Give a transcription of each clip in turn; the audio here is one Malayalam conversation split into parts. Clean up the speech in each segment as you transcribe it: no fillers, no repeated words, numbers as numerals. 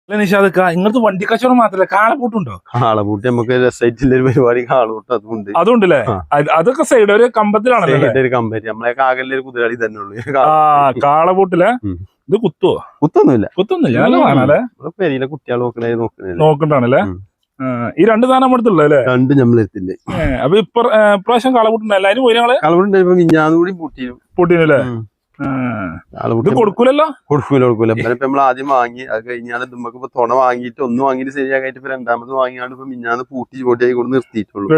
നിഷാദക്ക ഇങ്ങനത്തെ വണ്ടി കച്ചവടം മാത്രല്ല കാളപൂട്ടുണ്ടോ? കാളപൂട്ട് നമുക്ക് രസമായിട്ടുള്ള ഒരു പരിപാടി കാളപൂട്ട് അതുണ്ട്. അതുണ്ടല്ലേ? അതൊക്കെ സൈഡ് ഒരു കമ്പത്തിലാണല്ലോ. ഒരു കമ്പനി നമ്മളെ ആകെ ഒരു കുതിരാളി തന്നെ ഉള്ളു. കാളപൂട്ടിലെ ഇത് കുത്തുവോ? കുത്തൊന്നുമില്ല. പെരിയിലെ കുട്ടികൾ നോക്കണ്ടാണല്ലേ? ഈ രണ്ട് സാധനം നമ്മളെടുത്തുള്ളൂ. രണ്ട് നമ്മളെടുത്തില്ലേ. അപ്പൊ ഇപ്രാവശ്യം കാളപൂട്ടുണ്ടല്ലേ? അതിന് പോയി ഞങ്ങള് കാളപൂട്ട് മിഞ്ഞാന്ന് കൂടി പൂട്ടിനല്ലേ? കൊടുക്കൂല നമ്മൾ ആദ്യം വാങ്ങി അത് കഴിഞ്ഞാൽ നമുക്ക് ഇപ്പൊ തുണ വാങ്ങിയിട്ട് ഒന്ന് വാങ്ങിയിട്ട് ശരിയായിട്ട് ഇപ്പൊ രണ്ടാമത് വാങ്ങിയാണ് ഇപ്പൊ മിഞ്ഞാന്ന് പൊട്ടിയായി കൊണ്ട് നിർത്തിയിട്ടുള്ളൂ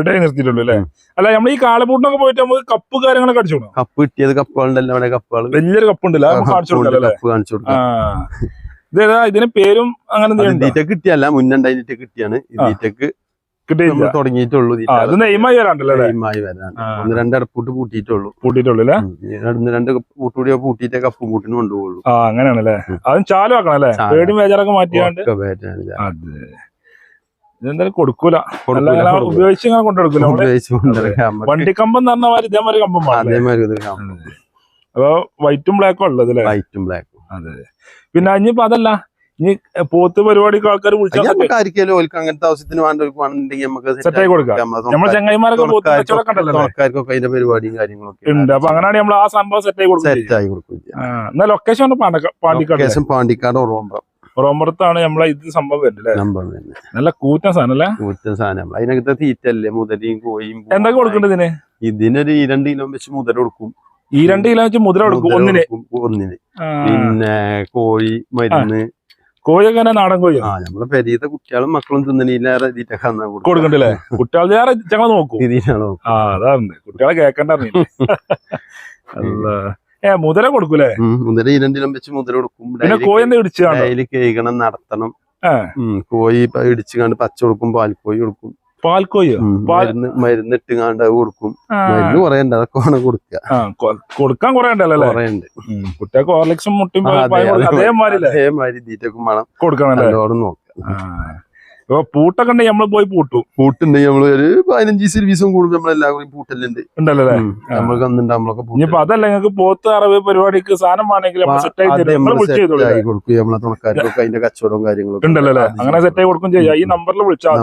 അല്ലേ? അല്ല നമ്മൾ ഈ കാളപൂട്ടിനൊക്കെ പോയിട്ട് നമുക്ക് കപ്പ് കാര്യങ്ങളൊക്കെ അടിച്ചു കൊടുക്കും. കപ്പ് കിട്ടിയത് കപ്പുകളുണ്ടല്ലോ അവിടെ കപ്പുകൾ വലിയൊരു കപ്പ് ഉണ്ടല്ലോ കപ്പ് കാണിച്ചു കൊടുക്കാം. ഇതിന് പേരും അങ്ങനെ തീറ്റ കിട്ടിയല്ല മുന്നുണ്ടായിട്ട് കിട്ടിയാണ്. തീറ്റക്ക് തുടങ്ങിയിട്ടുള്ളൂ. ഒന്ന് രണ്ടടപ്പൂട്ട് പൂട്ടിയിട്ടുള്ളൂ. രണ്ട് പൂട്ടുകൂടിയോ പൂട്ടിയിട്ടേ കപ്പ് പൂട്ടിന് കൊണ്ടുപോകുള്ളൂ. അങ്ങനെയാണല്ലേ? അതും ചാലും ആക്കണല്ലേ? പേടിയും വേജാറൊക്കെ മാറ്റിയാണ്ട് ഇതെന്തായാലും കൊടുക്കൂല. ഉപയോഗിച്ച് ഇങ്ങനെ കൊണ്ടെടുക്കൂല. വണ്ടിക്കമ്പം എന്ന് പറഞ്ഞ മാതിരി ഇതേമാതിരി കമ്പം. അപ്പൊ വൈറ്റും ബ്ലാക്കും ഉള്ളത് അല്ലേ? വൈറ്റും ബ്ലാക്കും. അതെ. പിന്നെ ഇനിയിപ്പോ അതല്ല, ഇനി പോത്ത് പരിപാടിക്ക് ആൾക്കാർ അങ്ങനത്തെ ആവശ്യത്തിന് സെറ്റായി കൊടുക്കാം. നമ്മളെ ചങ്ങായിമാരൊക്കെ അതിന്റെ പരിപാടിയും കാര്യങ്ങളൊക്കെ ഉണ്ട്. അപ്പൊ അങ്ങനെയാണ് നമ്മൾ ആ സംഭവം സെറ്റായി കൊടുക്കും. എന്നാ ലൊക്കേഷൻ പാണ്ടിക്കാട് റോമ്പറത്താണ് നമ്മളെ ഇത് സംഭവം വരുന്നത്. നല്ല കൂറ്റൻ സാധനം അല്ലേ? കൂറ്റൻ സാധനം. അതിനകത്തെ തീറ്റല്ലേ മുതലയും കോയും. എന്തൊക്കെ കൊടുക്കണ്ടത് ഇതിന്? ഇതിനൊരു 2 കിലോ വെച്ച് മുതൽ കൊടുക്കും. 2 കിലോ വെച്ച് മുതല കൊടുക്കും ഒന്നിന്. പിന്നെ കോഴി മരുന്ന്. കോഴിയൊക്കെ നാടൻ കോഴി. നമ്മളെ പെരീത്തെ കുട്ടികളും മക്കളും തിന്നണേറെ കൊടുക്കണ്ടല്ലേ? കുട്ടികളെ ഞങ്ങൾ നോക്കും. അതാണ് കുട്ടികളെ കേക്കണ്ട. മുതല കൊടുക്കൂലേ? മുതല 2 കിലോ വെച്ച് മുതല കൊടുക്കും. പിന്നെ കോഴി എന്താ ഇടിച്ചു കേൾക്കണം നടത്തണം. കോഴി ഇടിച്ചു കണ്ട് പച്ച കൊടുക്കും. പാൽക്കോഴി കൊടുക്കും. പാൽക്കോയോ? മരുന്ന് ഇട്ടുകാണ്ട് കൊടുക്കും. മരുന്ന് കുറയണ്ട, അതൊക്കെ വേണം കൊടുക്കാൻ കുറെ ഉണ്ടല്ലോ. കുട്ടികൾക്ക് ഹോർലിക്സും മുട്ടും അതേമാതിരി തീറ്റക്കും വേണം കൊടുക്കണം. നോക്കാം. പൂട്ടൊക്കെ ഉണ്ടെങ്കിൽ നമ്മള് പോയി പൂട്ടും. പൂട്ടുണ്ടെങ്കിൽ നമ്മള് ഒരു 15 സർവീസും കൂടും. നമ്മളെല്ലാവരും പൂട്ടലുണ്ട് ഉണ്ടല്ലേ? നമ്മൾക്ക് അതല്ല നിങ്ങൾക്ക് പോത്ത് അറിവ് പരിപാടിക്ക് സാധനം വേണമെങ്കിൽ കൊടുക്കും. നമ്മളെ തുണക്കാർക്കൊക്കെ അതിന്റെ കച്ചവടവും കാര്യങ്ങളും ഉണ്ടല്ലേ? അങ്ങനെ സെറ്റായി കൊടുക്കും ചെയ്യാം. ഈ നമ്പറിൽ വിളിച്ചാൽ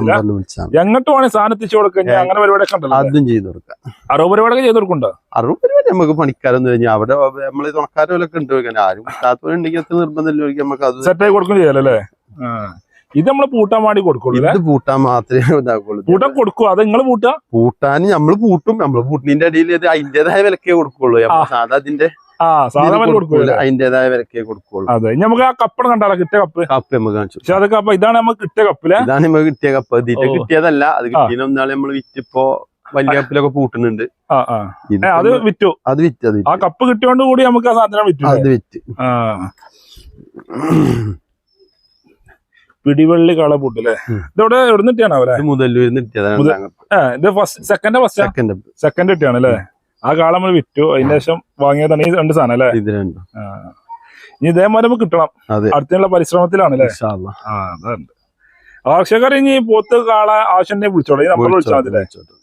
എങ്ങോട്ട് വേണേ സാധനം എത്തിച്ചു കൊടുക്കുക. അങ്ങനെ പരിപാടിയൊക്കെ ഉണ്ടല്ലോ, അതും ചെയ്ത് കൊടുക്കാം. അറിവ് പരിപാടിയൊക്കെ ചെയ്ത് കൊടുക്കുന്നുണ്ടോ? അറിവ് പരിപാടി നമുക്ക് പണിക്കാരൊന്നും കഴിഞ്ഞാൽ അവിടെ നമ്മള് തുണക്കാരൊക്കെ ഉണ്ട്. ആരും കിട്ടാത്തവരുണ്ടെങ്കിൽ അത്ര നിർബന്ധമില്ല. നമുക്ക് അത് സെറ്റായി കൊടുക്കും ചെയ്യാലല്ലേ? ഇത് നമ്മള് പൂട്ടാൻ വേണ്ടി കൊടുക്കുള്ളൂ. ഇത് പൂട്ടാൻ മാത്രമേ ഇതാക്കുള്ളൂ. പൂട്ടാൻ കൊടുക്കും. അത് നിങ്ങൾ പൂട്ടാൻ നമ്മള് പൂട്ടും. നമ്മള് പൂട്ടിന്റെ അടിയിൽ അതിന്റേതായ വിലക്കേ കൊടുക്കുള്ളൂ. സാധാ അതിന്റെ അതിന്റേതായ വിലക്കേ കൊടുക്കുള്ളൂ. അതെ. നമുക്ക് ആ കപ്പടം കണ്ടാലോ? കിട്ടിയ കപ്പ് നമുക്ക് കാണിച്ചു. പക്ഷെ അതൊക്കെ അപ്പൊ ഇതാണ് നമുക്ക് കിട്ടിയ കപ്പില്. ഇതാണ് നമുക്ക് കിട്ടിയ കപ്പ്. ഇതിന്റെ കിട്ടിയതല്ല. അത് കിട്ടിയ ഒന്നാളെ നമ്മള് വിറ്റിപ്പോ വലിയ കപ്പിലൊക്കെ പൂട്ടുന്നുണ്ട്. അത് വിറ്റു. ആ കപ്പ് കിട്ടിയോണ്ട് കൂടി നമുക്ക് ആ സാധനം വിറ്റു. അത് വിറ്റ് പിടിവള്ളി കാളപൂട്ടല്ലേ? ഇതോടെ എവിടെ നിട്ടാണ് അവരെ? സെക്കൻഡ് കിട്ടിയാണല്ലേ? ആ കാള നമ്മൾ വിറ്റു. അതിന് ശേഷം വാങ്ങിയതാണ് ഈ 2 സാധനം അല്ലേ? ഇനി ഇതേമാതിരി നമുക്ക് കിട്ടണം. അടുത്തുള്ള പരിശ്രമത്തിലാണല്ലേ? അതാണ്. ആവശ്യക്കാർ ഇനി പോത്ത് കാള ആവശ്യം വിളിച്ചോളൂ. ഈ നമ്പർ വിളിച്ചാൽ മതി.